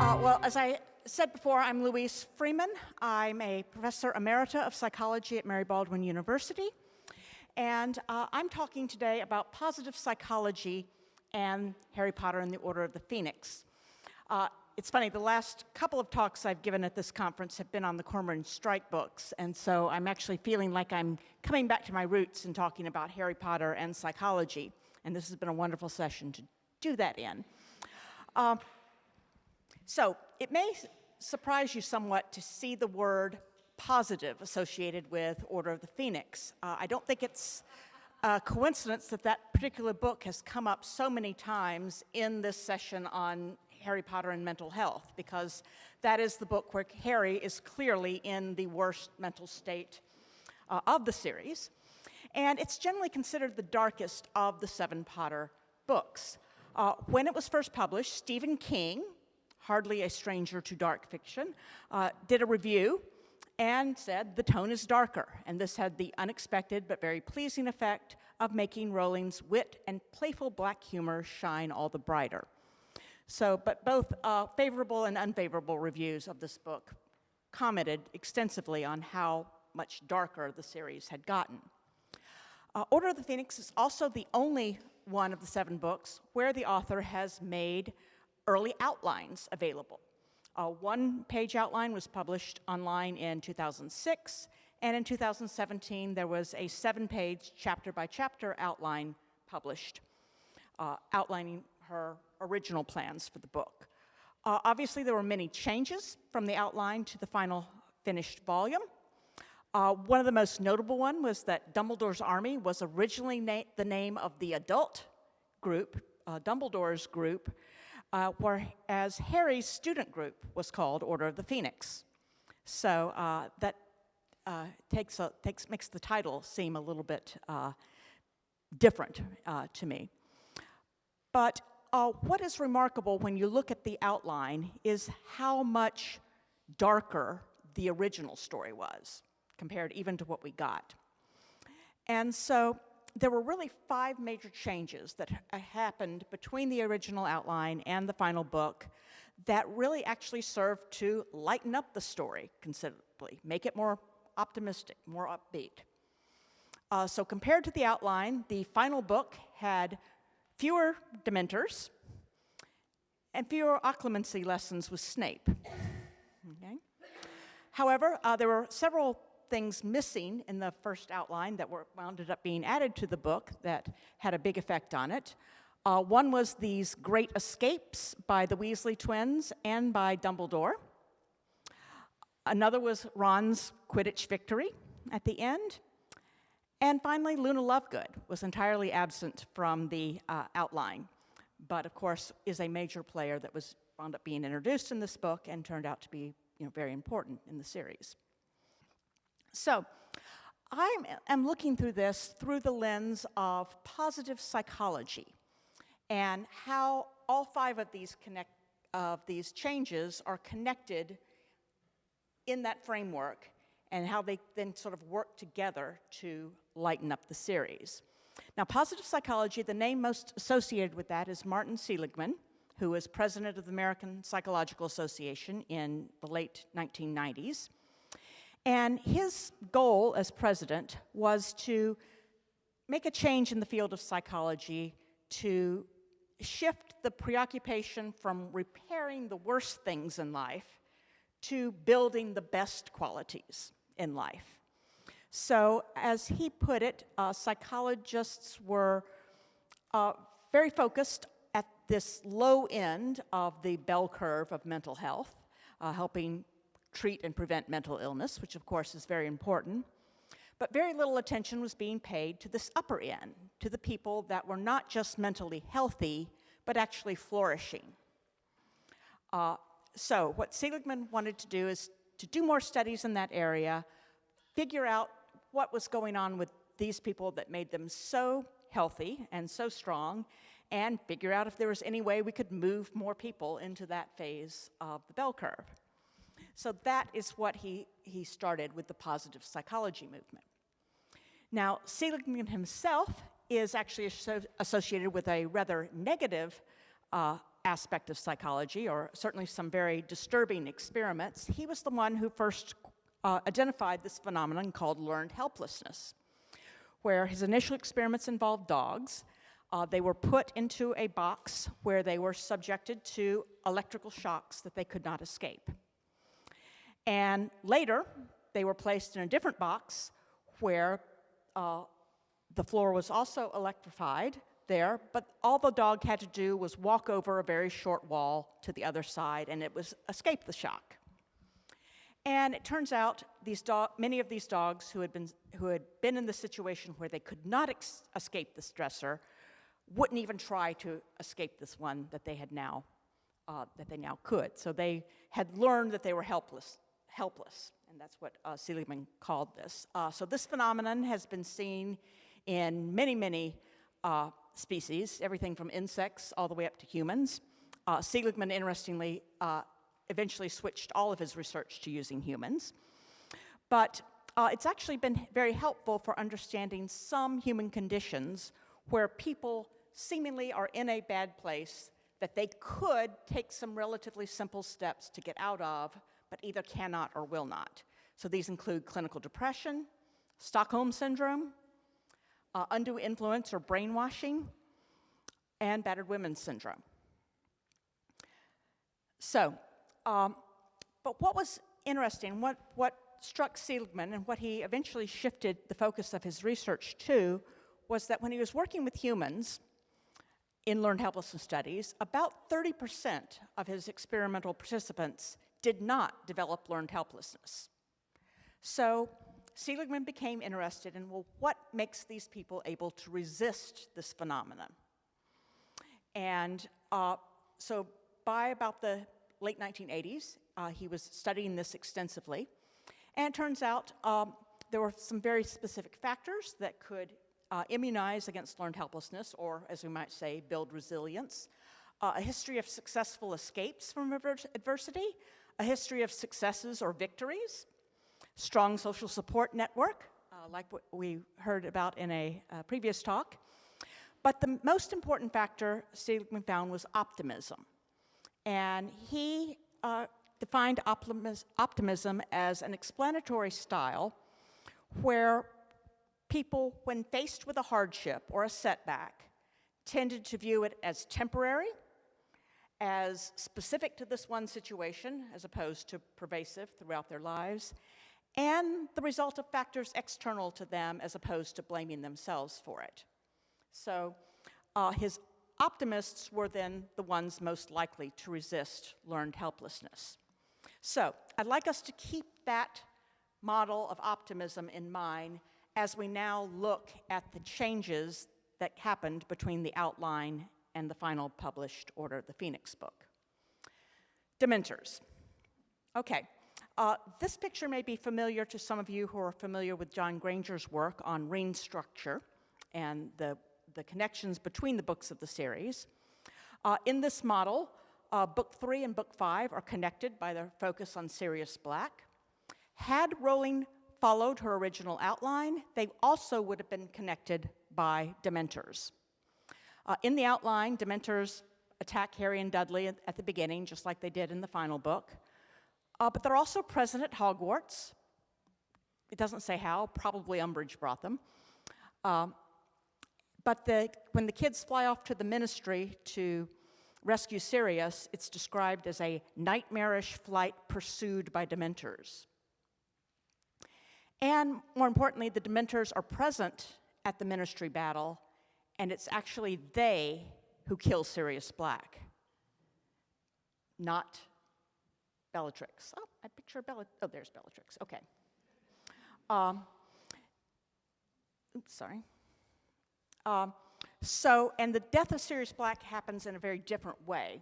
Well, as I said before, I'm Louise Freeman. I'm a professor emerita of psychology at Mary Baldwin University. And I'm talking today about positive psychology and Harry Potter and the Order of the Phoenix. It's funny, the last couple of talks I've given at this conference have been on the Cormoran Strike books, and so I'm actually feeling like I'm coming back to my roots and talking about Harry Potter and psychology, and this has been a wonderful session to do that in. So it may surprise you somewhat to see the word positive associated with Order of the Phoenix. I don't think it's a coincidence that that particular book has come up so many times in this session on Harry Potter and mental health, because that is the book where Harry is clearly in the worst mental state of the series. And it's generally considered the darkest of the 7 Potter books. When it was first published, Stephen King, hardly a stranger to dark fiction, did a review and said the tone is darker, and this had the unexpected but very pleasing effect of making Rowling's wit and playful black humor shine all the brighter. So, but both favorable and unfavorable reviews of this book commented extensively on how much darker the series had gotten. Order of the Phoenix is also the only one of the 7 books where the author has made early outlines available. A 1-page outline was published online in 2006, and in 2017 there was a 7-page chapter-by-chapter outline published, outlining her original plans for the book. Obviously there were many changes from the outline to the final finished volume. One of the most notable one was that Dumbledore's army was originally the name of the adult group, Dumbledore's group, whereas Harry's student group was called Order of the Phoenix. So that makes the title seem a little bit different to me. But what is remarkable when you look at the outline is how much darker the original story was, compared even to what we got. And so there were really 5 major changes that happened between the original outline and the final book that really actually served to lighten up the story considerably, make it more optimistic, more upbeat. So compared to the outline, the final book had fewer Dementors and fewer Occlumency lessons with Snape. Okay. However, there were several things missing in the first outline that wound up being added to the book that had a big effect on it. One was these great escapes by the Weasley twins and by Dumbledore. Another was Ron's Quidditch victory at the end. And finally, Luna Lovegood was entirely absent from the outline, but of course is a major player that wound up being introduced in this book and turned out to be very important in the series. So I am looking through this through the lens of positive psychology and how all 5 of these changes are connected in that framework and how they then sort of work together to lighten up the series. Now, positive psychology, the name most associated with that is Martin Seligman, who was president of the American Psychological Association in the late 1990s. And his goal as president was to make a change in the field of psychology to shift the preoccupation from repairing the worst things in life to building the best qualities in life. So, as he put it, psychologists were very focused at this low end of the bell curve of mental health, helping treat and prevent mental illness, which of course is very important. But very little attention was being paid to this upper end, to the people that were not just mentally healthy, but actually flourishing. So what Seligman wanted to do is to do more studies in that area, figure out what was going on with these people that made them so healthy and so strong, and figure out if there was any way we could move more people into that phase of the bell curve. So that is what he started with the positive psychology movement. Now, Seligman himself is actually associated with a rather negative aspect of psychology, or certainly some very disturbing experiments, he was the one who first identified this phenomenon called learned helplessness, where his initial experiments involved dogs. They were put into a box where they were subjected to electrical shocks that they could not escape. And later, they were placed in a different box where the floor was also electrified there, but all the dog had to do was walk over a very short wall to the other side, and it was escape the shock. And it turns out many of these dogs who had been in the situation where they could not escape the stressor wouldn't even try to escape this one that they now could. So they had learned that they were helpless, and that's what Seligman called this. So this phenomenon has been seen in many, many species, everything from insects all the way up to humans. Seligman, interestingly, eventually switched all of his research to using humans. But it's actually been very helpful for understanding some human conditions where people seemingly are in a bad place that they could take some relatively simple steps to get out of, but either cannot or will not. So these include clinical depression, Stockholm syndrome, undue influence or brainwashing, and battered women's syndrome. So, but what was interesting, what struck Seligman and what he eventually shifted the focus of his research to was that when he was working with humans in learned helplessness studies, about 30% of his experimental participants did not develop learned helplessness. So Seligman became interested in, well, what makes these people able to resist this phenomenon? And so by about the late 1980s, he was studying this extensively. And it turns out there were some very specific factors that could immunize against learned helplessness, or as we might say, build resilience. A history of successful escapes from adversity, a history of successes or victories, strong social support network, like what we heard about in a previous talk. But the most important factor Seligman found was optimism. And he defined optimism as an explanatory style where people, when faced with a hardship or a setback, tended to view it as temporary, as specific to this one situation, as opposed to pervasive throughout their lives, and the result of factors external to them as opposed to blaming themselves for it. So his optimists were then the ones most likely to resist learned helplessness. So I'd like us to keep that model of optimism in mind as we now look at the changes that happened between the outline and the final published Order of the Phoenix book. Dementors. Okay, this picture may be familiar to some of you who are familiar with John Granger's work on ring structure and the connections between the books of the series. In this model, Book 3 and Book 5 are connected by their focus on Sirius Black. Had Rowling followed her original outline, they also would have been connected by Dementors. In the outline, Dementors attack Harry and Dudley at the beginning, just like they did in the final book. But they're also present at Hogwarts. It doesn't say how, probably Umbridge brought them. But when the kids fly off to the Ministry to rescue Sirius, it's described as a nightmarish flight pursued by Dementors. And more importantly, the Dementors are present at the Ministry battle, and it's actually they who kill Sirius Black, not Bellatrix. Oh, I picture oh, there's Bellatrix, okay. Oops, sorry. And the death of Sirius Black happens in a very different way.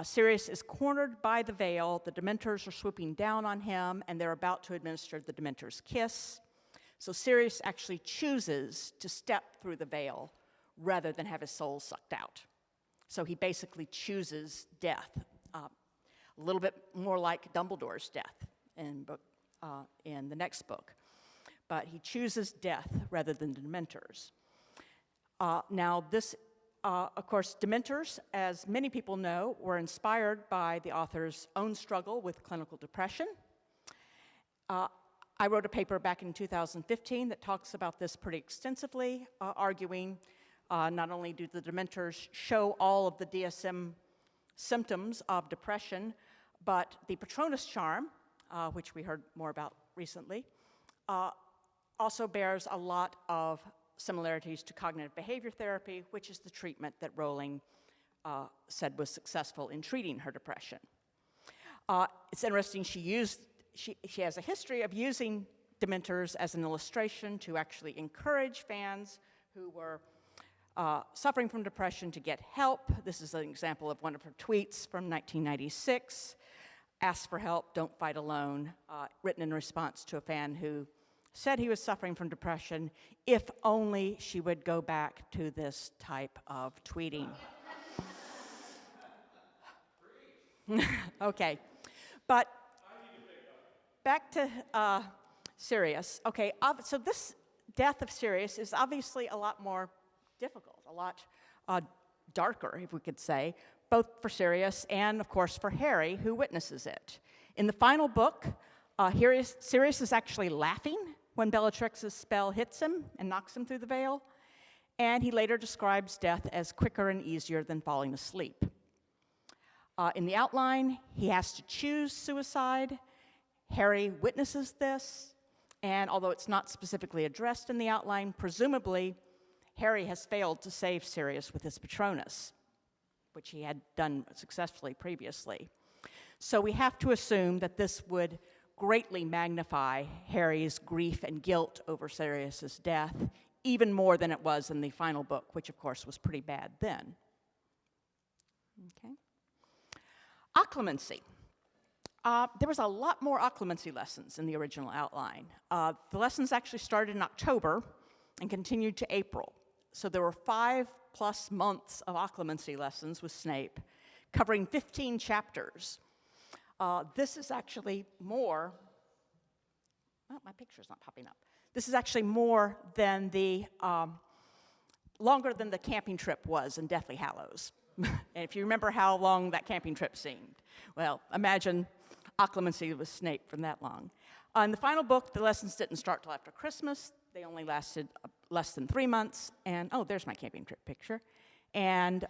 Sirius is cornered by the veil, the Dementors are swooping down on him, and they're about to administer the Dementor's kiss. So Sirius actually chooses to step through the veil rather than have his soul sucked out. So he basically chooses death, a little bit more like Dumbledore's death in the next book. But he chooses death rather than the Dementors. Now, this Of course, Dementors, as many people know, were inspired by the author's own struggle with clinical depression. I wrote a paper back in 2015 that talks about this pretty extensively, arguing not only do the Dementors show all of the DSM symptoms of depression, but the Patronus charm, which we heard more about recently, also bears a lot of similarities to cognitive behavior therapy, which is the treatment that Rowling said was successful in treating her depression. It's interesting, she has a history of using Dementors as an illustration to actually encourage fans who were suffering from depression to get help. This is an example of one of her tweets from 1996. Ask for help, don't fight alone, written in response to a fan who said he was suffering from depression, if only she would go back to this type of tweeting. Okay, but back to Sirius. Okay, so this death of Sirius is obviously a lot more difficult, a lot darker, if we could say, both for Sirius and, of course, for Harry, who witnesses it. In the final book, Sirius is actually laughing when Bellatrix's spell hits him and knocks him through the veil, and he later describes death as quicker and easier than falling asleep. In the outline, he has to choose suicide. Harry witnesses this, and although it's not specifically addressed in the outline, presumably Harry has failed to save Sirius with his Patronus, which he had done successfully previously. So we have to assume that this would greatly magnify Harry's grief and guilt over Sirius's death, even more than it was in the final book, which of course was pretty bad then. Okay. Occlumency. There was a lot more occlumency lessons in the original outline. The lessons actually started in October and continued to April. So there were 5+ months of occlumency lessons with Snape, covering 15 chapters. This is actually more, well, my picture's not popping up. This is actually more than longer than the camping trip was in Deathly Hallows. And if you remember how long that camping trip seemed, well, imagine occlumency with Snape from that long. In the final book, the lessons didn't start till after Christmas. They only lasted less than 3 months, and oh, there's my camping trip picture, and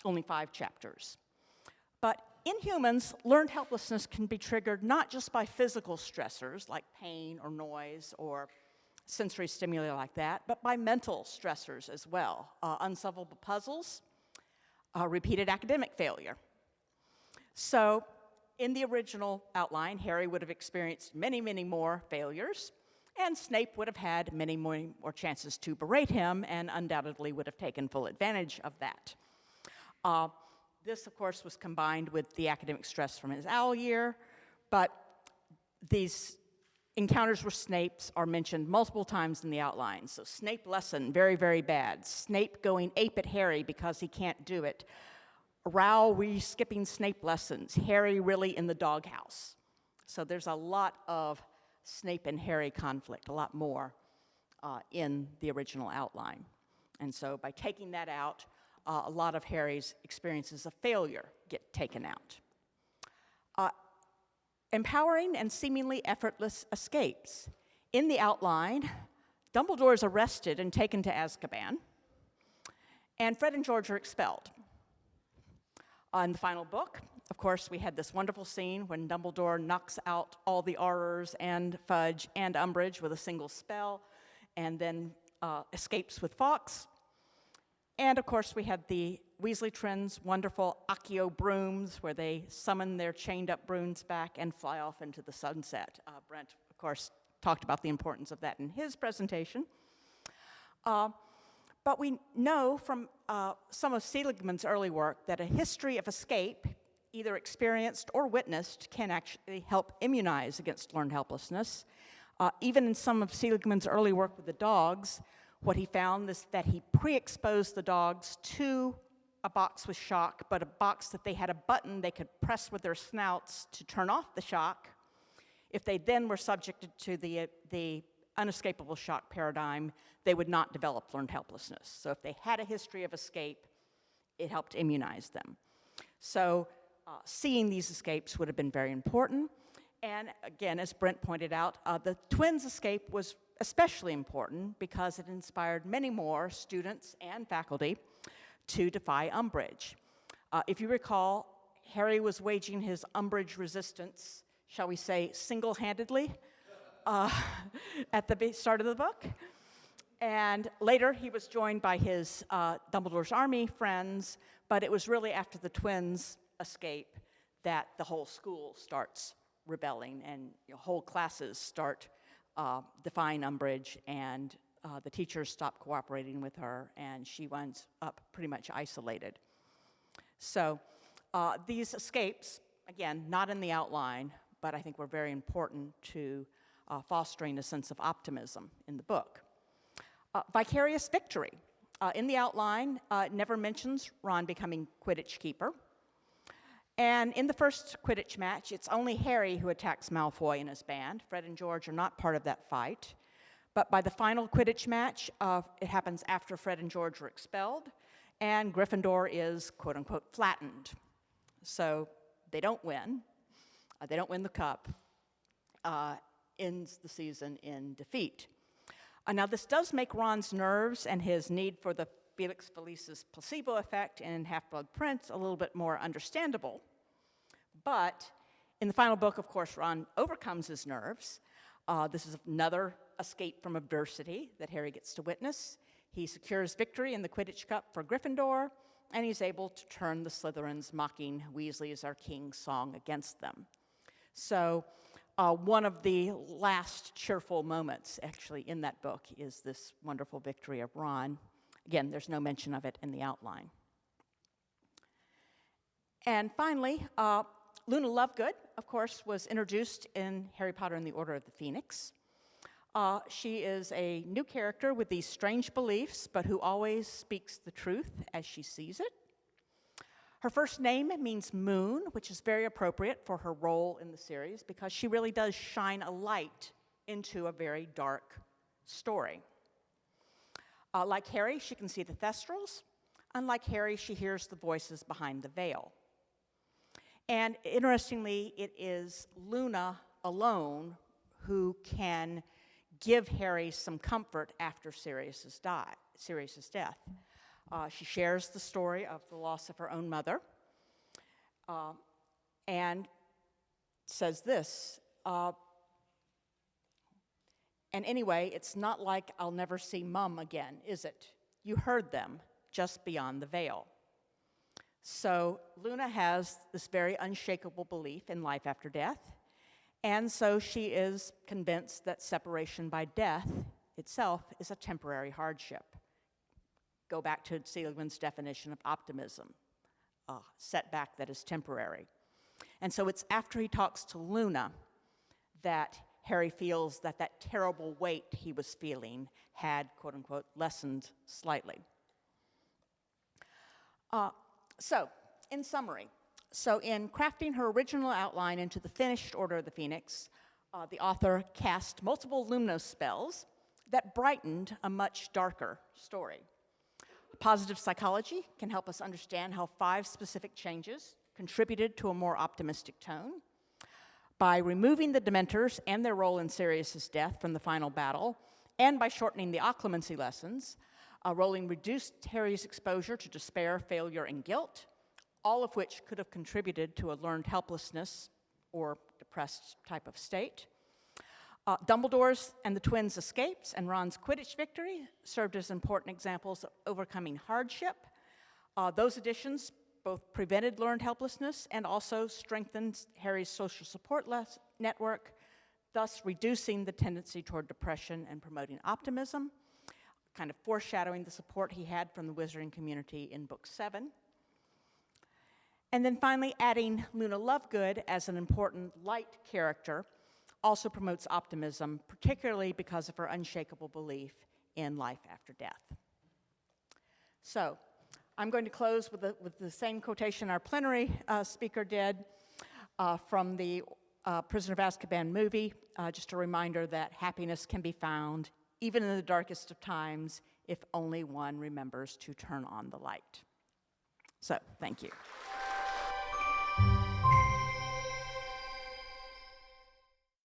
only 5 chapters. But in humans, learned helplessness can be triggered not just by physical stressors like pain or noise or sensory stimuli like that, but by mental stressors as well. Unsolvable puzzles, repeated academic failure. So in the original outline, Harry would have experienced many, many more failures, and Snape would have had many more chances to berate him and undoubtedly would have taken full advantage of that. This, of course, was combined with the academic stress from his owl year, but these encounters with Snape's are mentioned multiple times in the outline. So Snape lesson, very, very bad. Snape going ape at Harry because he can't do it. Row skipping Snape lessons. Harry really in the doghouse. So there's a lot of Snape and Harry conflict, a lot more in the original outline. And so by taking that out, a lot of Harry's experiences of failure get taken out. Empowering and seemingly effortless escapes. In the outline, Dumbledore is arrested and taken to Azkaban, and Fred and George are expelled. In the final book, of course, we had this wonderful scene when Dumbledore knocks out all the Aurors and Fudge and Umbridge with a single spell, and then escapes with Fawkes. And of course, we had the Weasley twins' wonderful Accio brooms, where they summon their chained-up brooms back and fly off into the sunset. Brent, of course, talked about the importance of that in his presentation. But we know from some of Seligman's early work that a history of escape, either experienced or witnessed, can actually help immunize against learned helplessness. Even in some of Seligman's early work with the dogs, what he found is that he pre-exposed the dogs to a box with shock, but a box that they had a button they could press with their snouts to turn off the shock. If they then were subjected to the unescapable shock paradigm, they would not develop learned helplessness. So if they had a history of escape, it helped immunize them. So seeing these escapes would have been very important. And again, as Brent pointed out, the twins' escape was especially important because it inspired many more students and faculty to defy umbrage. If you recall, Harry was waging his umbrage resistance, shall we say, single-handedly at the start of the book. And later, he was joined by his Dumbledore's army friends, but it was really after the twins' escape that the whole school starts rebelling, and whole classes start defying umbrage, and the teachers stop cooperating with her, and she winds up pretty much isolated. So these escapes, again, not in the outline, but I think were very important to fostering a sense of optimism in the book. Vicarious victory. In the outline, it never mentions Ron becoming Quidditch keeper. And in the first Quidditch match, it's only Harry who attacks Malfoy and his band. Fred and George are not part of that fight. But by the final Quidditch match, it happens after Fred and George were expelled, and Gryffindor is, quote unquote, flattened. So they don't win. They don't win the cup. Ends the season in defeat. Now, this does make Ron's nerves and his need for the Felix Felicis placebo effect in Half-Blood Prince a little bit more understandable. But in the final book, of course, Ron overcomes his nerves. This is another escape from adversity that Harry gets to witness. He secures victory in the Quidditch Cup for Gryffindor, and he's able to turn the Slytherins mocking Weasley's Our King song against them. So one of the last cheerful moments, actually, in that book is this wonderful victory of Ron. Again, there's no mention of it in the outline. And finally, Luna Lovegood, of course, was introduced in Harry Potter and the Order of the Phoenix. She is a new character with these strange beliefs, but who always speaks the truth as she sees it. Her first name means moon, which is very appropriate for her role in the series because she really does shine a light into a very dark story. Like Harry, she can see the Thestrals. Unlike Harry, she hears the voices behind the veil. And interestingly, it is Luna alone who can give Harry some comfort after Sirius's death. She shares the story of the loss of her own mother and says this, and anyway, it's not like I'll never see Mum again, is it? You heard them just beyond the veil. So Luna has this very unshakable belief in life after death, and so she is convinced that separation by death itself is a temporary hardship. Go back to Seligman's definition of optimism, a setback that is temporary. And so it's after he talks to Luna that Harry feels that that terrible weight he was feeling had, quote unquote, lessened slightly. So, in summary, in crafting her original outline into the finished Order of the Phoenix, the author cast multiple Lumos spells that brightened a much darker story. Positive psychology can help us understand how 5 specific changes contributed to a more optimistic tone. By removing the Dementors and their role in Sirius's death from the final battle, and by shortening the Occlumency lessons, Rowling reduced Harry's exposure to despair, failure, and guilt, all of which could have contributed to a learned helplessness or depressed type of state. Dumbledore's and the twins' escapes and Ron's Quidditch victory served as important examples of overcoming hardship. Those additions both prevented learned helplessness and also strengthened Harry's social support network, thus reducing the tendency toward depression and promoting optimism, kind of foreshadowing the support he had from the wizarding community in Book 7. And then finally, adding Luna Lovegood as an important light character also promotes optimism, particularly because of her unshakable belief in life after death. So, I'm going to close with the same quotation our plenary speaker did from the Prisoner of Azkaban movie. just a reminder that happiness can be found even in the darkest of times if only one remembers to turn on the light. So, thank you.